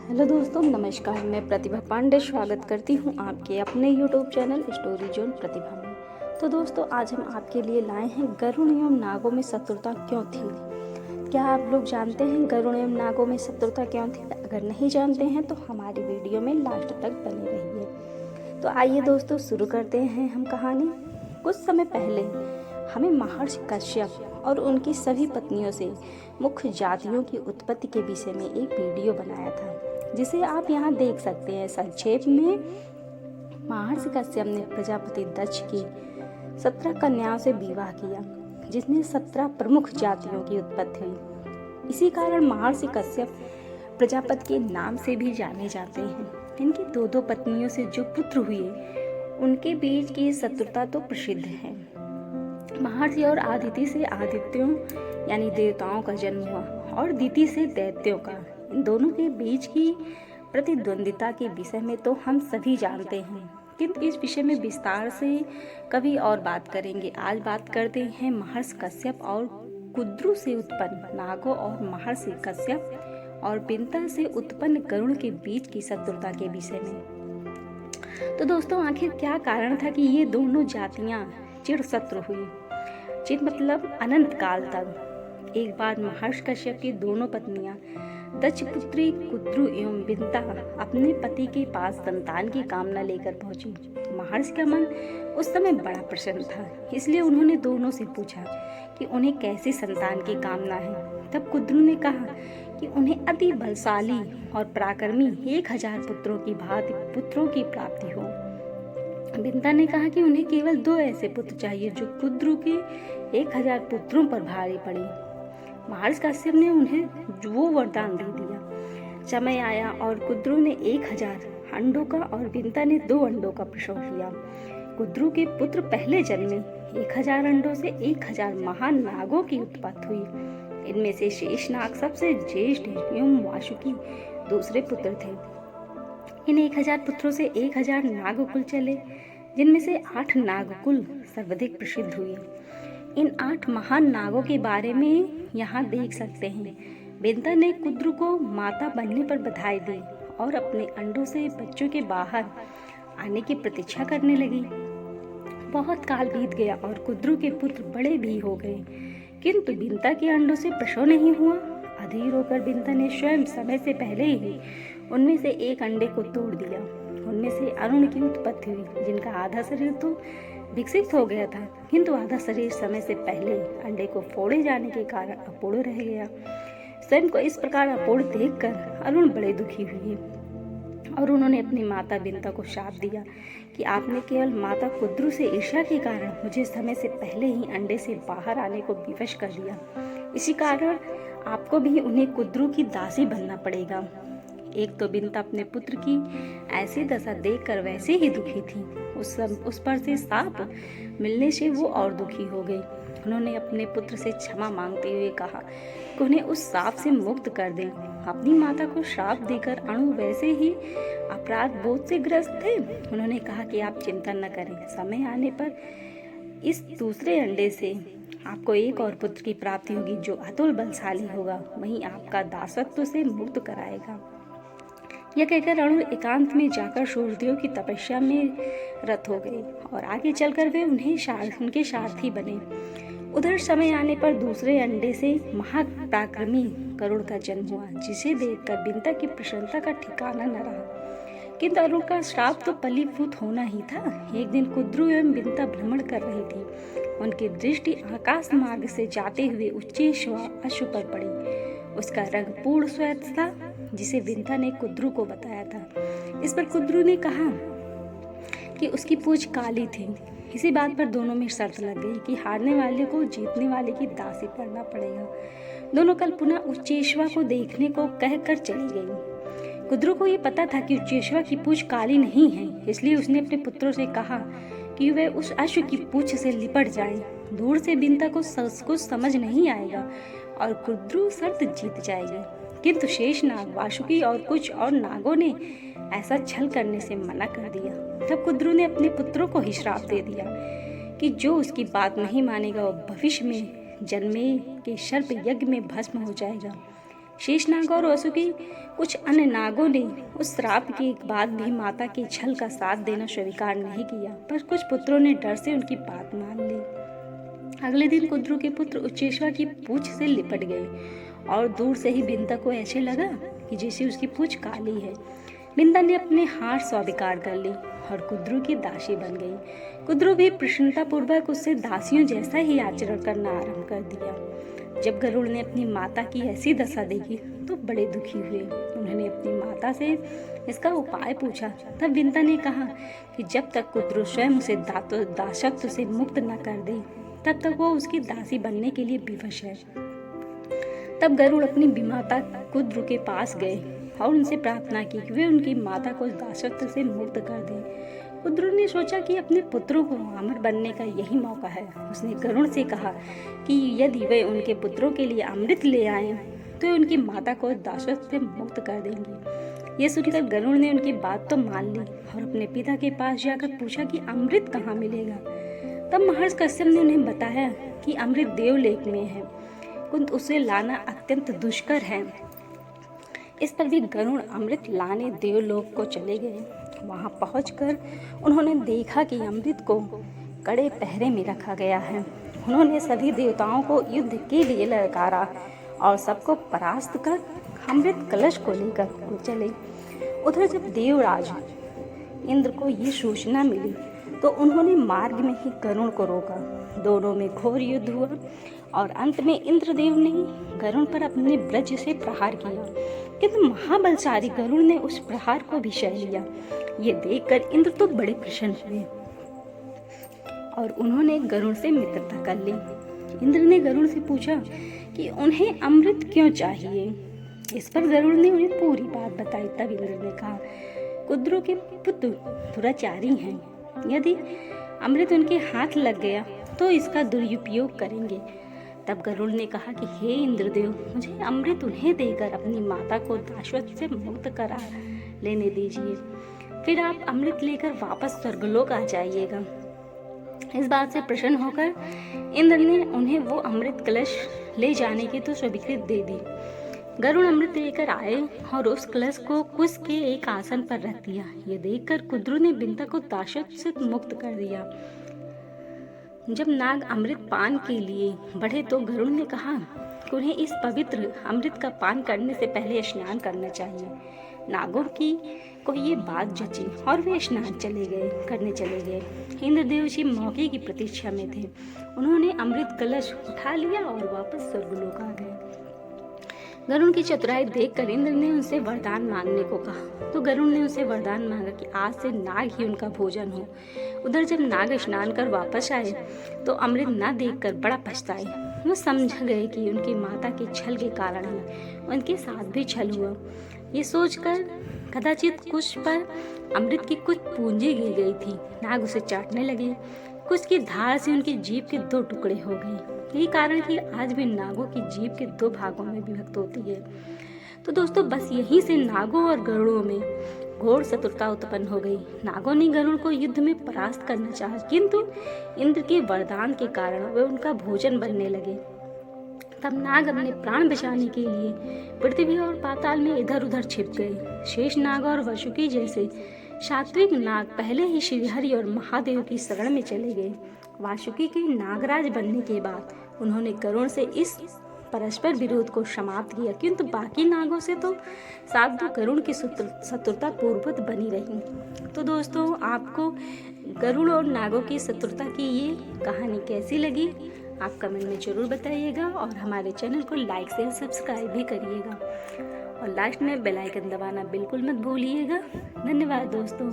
Hello दोस्तों, नमस्कार। मैं प्रतिभा पांडे स्वागत करती हूँ आपके अपने यूट्यूब चैनल स्टोरी जोन प्रतिभा में। तो दोस्तों, आज हम आपके लिए लाए हैं गरुड़ एवं नागों में शत्रुता क्यों थी। क्या आप लोग जानते हैं गरुड़ एवं नागों में शत्रुता क्यों थी? अगर नहीं जानते हैं तो हमारी वीडियो में लास्ट तक बने रहिए। तो आइए दोस्तों, शुरू करते हैं हम कहानी। कुछ समय पहले हमें महर्षि कश्यप और उनकी सभी पत्नियों से मुख्य जातियों की उत्पत्ति के विषय में एक वीडियो बनाया था, जिसे आप यहाँ देख सकते हैं। संक्षेप में महर्षि कश्यप ने प्रजापति दक्ष की 17 कन्याओं से विवाह किया, जिसमें 17 प्रमुख जातियों की उत्पत्ति हुई। इसी कारण महर्षि कश्यप प्रजापति के नाम से भी जाने जाते हैं। इनकी दो पत्नियों से जो पुत्र हुए, उनके बीच की शत्रुता तो प्रसिद्ध है। महर्षि और आदिति से आदित्यों यानी देवताओं का जन्म हुआ और दिति से दैत्यों का। इन दोनों के बीच की प्रतिद्वंदिता के विषय में तो हम सभी जानते हैं, किंतु इस विषय में विस्तार से कभी और बात करेंगे। आज बात करते हैं महर्षि कश्यप और कुद्रु से उत्पन्न नागों और महर्षि कश्यप और बिंता से उत्पन्न गरुड़ के बीच की शत्रुता के विषय में। तो दोस्तों, आखिर क्या कारण था कि ये दोनों जातियां चिर शत्रु हुई? चिर मतलब अनंत काल तक। एक बार महर्षि कश्यप की दोनों पत्नियां दक्ष पुत्री कुद्रु एवं बिंता अपने पति के पास संतान की कामना लेकर पहुंची। महर्षि का मन उस समय बड़ा प्रसन्न था, इसलिए उन्होंने दोनों से पूछा कि उन्हें कैसी संतान की कामना है। तब कुद्रु ने कहा कि उन्हें अति बलशाली और पराक्रमी 1000 पुत्रों की भांति पुत्रों की प्राप्ति हो। बिंता ने कहा कि उन्हें केवल 2 ऐसे पुत्र चाहिए जो कुद्रु के 1000 पुत्रों पर भारी पड़े। महर्षि कश्यप ने उन्हें वो वरदान दे दिया। समय आया और कुद्रु ने 1000 अंडों का और बिंता ने 2 अंडों का प्रसव किया। कुद्रु के पुत्र पहले जन्म में 1000 अंडों से 1000 महान नागों की उत्पत्ति हुई। इनमें से शेषनाग सबसे ज्येष्ठ एवं वासुकी दूसरे पुत्र थे। इन 1000 पुत्रों से 1000 नागकुल चले, जिनमें से 8 नागकुल सर्वाधिक प्रसिद्ध हुए। इन 8 महान नागों के बारे में यहाँ देख सकते हैं। बिंता ने कुद्रु को माता बनने पर बधाई दी और अपने अंडों से बच्चों के बाहर आने की प्रतीक्षा करने लगी। बहुत काल बीत गया और कुद्रु के पुत्र बड़े भी हो गए, किंतु बिंता के अंडों से प्रसव नहीं हुआ। अधीर होकर बिंता ने स्वयं समय से पहले ही उनमें से एक अंडे को तोड़ दिया। उनमें से अरुण की उत्पत्ति हुई, जिनका आधा शरीर तो विकसित हो गया था, किंतु आधा शरीर समय से पहले अंडे को फोड़े जाने के कारण अपूर्ण रह गया। स्वयं को इस प्रकार अपूर्ण देखकर अरुण बड़े दुखी हुए और उन्होंने अपनी माता बिंता को शाप दिया कि आपने केवल माता कुद्रु से ईर्ष्या के कारण मुझे समय से पहले ही अंडे से बाहर आने को विवश कर दिया। इसी कारण आपको भी उन्हें कुद्रु की दासी बनना पड़ेगा। एक तो बिंता अपने पुत्र की ऐसी दशा देखकर वैसे ही दुखी थी। उस पर से शाप मिलने से वो और दुखी हो गई। उन्होंने अपने पुत्र से क्षमा मांगते हुए कहा कि उन्हें उस शाप से मुक्त कर दें। अपनी माता को श्राप देकर अणु वैसे ही अपराध बोध से ग्रस्त थे। उन्होंने कहा कि आप चिंता न करें, समय आने पर इस दूसरे अंडे से आपको एक और पुत्र की प्राप्ति होगी जो अतुल बलशाली होगा, वहीं आपका दासत्व से मुक्त कराएगा। यह कहकर अणु एकांत में जाकर सूर्यदेव की तपस्या में रत हो गए और आगे चलकर वे उनके सारथी बने। उधर समय आने पर दूसरे अंडे से महापराक्रमी गरुड़ का जन्म हुआ, जिसे देखकर बिंता की प्रसन्नता का ठिकाना न रहा। किंतु अरुण का श्राप तो फलीभूत होना ही था। एक दिन कुद्रु एवं बिंता भ्रमण कर रही थी। उनकी दृष्टि आकाश मार्ग से जाते हुए उच्चेश्वर अश्व पर पड़ी। उसका रंग पूर्ण श्वेत था, जिसे बिंता ने कुद्रु को बताया था। इस पर कुद्रु ने कहा कि उसकी पूंछ काली थी। इसी बात पर दोनों में शर्त लग गई कि हारने वाले को जीतने वाले की दासी बनना पड़ेगा। दोनों कल पुनः उच्चेश्वर को देखने को कहकर चली गई। कुद्रु को ये पता था कि उच्चेश्वर की पूंछ काली नहीं है, इसलिए उसने अपने पुत्रों से कहा कि वे उस अश्व की पूंछ से लिपट जाएं। दूर से बिंता को कुछ समझ नहीं आएगा और कुद्रु शर्त जीत जाएगी। किंतु शेषनाग, वासुकी और कुछ और नागों ने ऐसा छल करने से मना कर दिया। तब कुद्रु ने अपने पुत्रों को ही श्राप दे दिया कि जो उसकी बात नहीं मानेगा वो भविष्य में जन्मे के सर्प यज्ञ में भस्म हो जाएगा। शेषनाग और वासुकी कुछ अन्य नागों ने उस श्राप के बाद भी माता के छल का साथ देना स्वीकार नहीं किया, पर कुछ पुत्रों ने डर से उनकी बात मान ली। अगले दिन कुद्रू के पुत्र उच्चेश्वर की पूंछ से लिपट गए और दूर से ही बिंता को ऐसे लगा कि जैसे उसकी पूंछ काली है। बिंता ने अपने हार स्वीकार कर ली और कुद्रू की दासी बन गई। कुद्रू भी प्रसन्नता पूर्वक उससे दासियों जैसा ही आचरण करना आरंभ कर दिया। जब गरुड़ ने अपनी माता की ऐसी दशा देखी तो बड़े दुखी हुए। उन्होंने अपनी माता से इसका उपाय पूछा। तब बिंता ने कहा कि जब तक कुद्रू स्वयं उसे दासत्व से मुक्त न कर दे तब तक वो उसकी दासी बनने के लिए विवश है। तब गरुड़ अपनी माता कुद्रू के पास गए और उनसे प्रार्थना की कि वे उनकी माता को दासत्व से मुक्त कर दें। कुद्रू ने सोचा कि अपने पुत्रों को अमर बनने का यही मौका है। उसने गरुड़ से कहा कि यदि वे उनके पुत्रों के लिए अमृत ले आए तो उनकी माता को दासत्व से मुक्त कर देंगे। ये सुनकर गरुड़ ने उनकी बात तो मान ली और अपने पिता के पास जाकर पूछा कि अमृत कहाँ मिलेगा। तब महर्षि कश्यप ने उन्हें बताया कि अमृत देवलोक में है, किंतु उसे लाना अत्यंत दुष्कर है। इस पर भी गरुड़ अमृत लाने देवलोक को चले गए। वहां पहुंचकर उन्होंने देखा कि अमृत को कड़े पहरे में रखा गया है। उन्होंने सभी देवताओं को युद्ध के लिए ललकारा और सबको परास्त कर अमृत कलश को लेकर चले। उधर जब देवराज इंद्र को ये सूचना मिली तो उन्होंने मार्ग में ही गरुड़ को रोका। दोनों में घोर युद्ध हुआ और अंत में इंद्रदेव ने गरुड़ पर अपने वज्र से प्रहार किया, किंतु महाबलशाली गरुड़ ने उस प्रहार को भी सह लिया। ये देखकर इंद्र तो बड़े प्रसन्न हुए और उन्होंने गरुड़ से मित्रता कर ली। इंद्र ने गरुड़ से पूछा कि उन्हें अमृत क्यों चाहिए। इस पर गरुड़ ने उन्हें पूरी बात बताई। तब इंद्र ने कहा, कुद्रू के पुत्र दुराचारी हैं, यदि अमृत उनके हाथ लग गया तो इसका दुरुपयोग करेंगे। तब गरुड़ ने कहा कि हे इंद्रदेव, मुझे अमृत उन्हें देकर अपनी माता को दासत्व से मुक्त करा लेने दीजिए, फिर आप अमृत लेकर वापस स्वर्गलोक आ जाइएगा। इस बात से प्रसन्न होकर इंद्र ने उन्हें वो अमृत कलश ले जाने की तो स्वीकृति दे दी। गरुड़ अमृत लेकर आए और उस कलश को कुश के एक आसन पर रख दिया। ये देखकर कुद्रू ने बिंता को दासत्व से मुक्त कर दिया। जब नाग अमृत पान के लिए बढ़े तो गरुड़ ने कहा कि उन्हें इस पवित्र अमृत का पान करने से पहले स्नान करना चाहिए। नागों की को ये बात जची और वे स्नान करने चले गए। इंद्रदेव जी मौके की प्रतीक्षा में थे। उन्होंने अमृत कलश उठा लिया और वापस स्वर्गलोक आ गए। गरुड़ की चतुराई देखकर इंद्र ने उनसे वरदान मांगने को कहा तो गरुड़ ने उनसे वरदान मांगा कि आज से नाग ही उनका भोजन हो। उधर जब नाग स्नान कर वापस आए तो अमृत न देखकर बड़ा पछताए। वो समझ गए कि उनकी माता के छल के कारण ही उनके साथ भी छल हुआ। ये सोचकर कदाचित कुश पर अमृत की कुछ पूंजी गिर गई थी। नाग उसे चाटने लगे। कुश की धार से उनकी जीभ के 2 टुकड़े हो गए। यही कारण कि आज भी नागों की जीभ के 2 भागों में विभक्त होती है। तो दोस्तों, बस यहीं से नागों और गरुड़ों में घोर शत्रुता उत्पन्न हो गई। नागों ने गरुड़ को युद्ध में परास्त करना चाहा, किंतु इंद्र के वरदान के कारण वे उनका भोजन बनने लगे। तब नाग अपने प्राण बचाने के लिए पृथ्वी और पाताल में इधर उधर छिप गए। शेष नाग और वासुकी जैसे सात्विक नाग पहले ही श्रीहरि और महादेव की शरण में चले गए। वासुकी के नागराज बनने के बाद उन्होंने गरुड़ से इस परस्पर विरोध को समाप्त किया, किंतु बाकी नागों से तो साधु गरुड़ की शत्रुता पूर्ववत बनी रही। तो दोस्तों, आपको गरुड़ और नागों की शत्रुता की ये कहानी कैसी लगी आप कमेंट में जरूर बताइएगा और हमारे चैनल को लाइक से सब्सक्राइब भी करिएगा और लास्ट में बेल आइकन दबाना बिल्कुल मत भूलिएगा। धन्यवाद दोस्तों।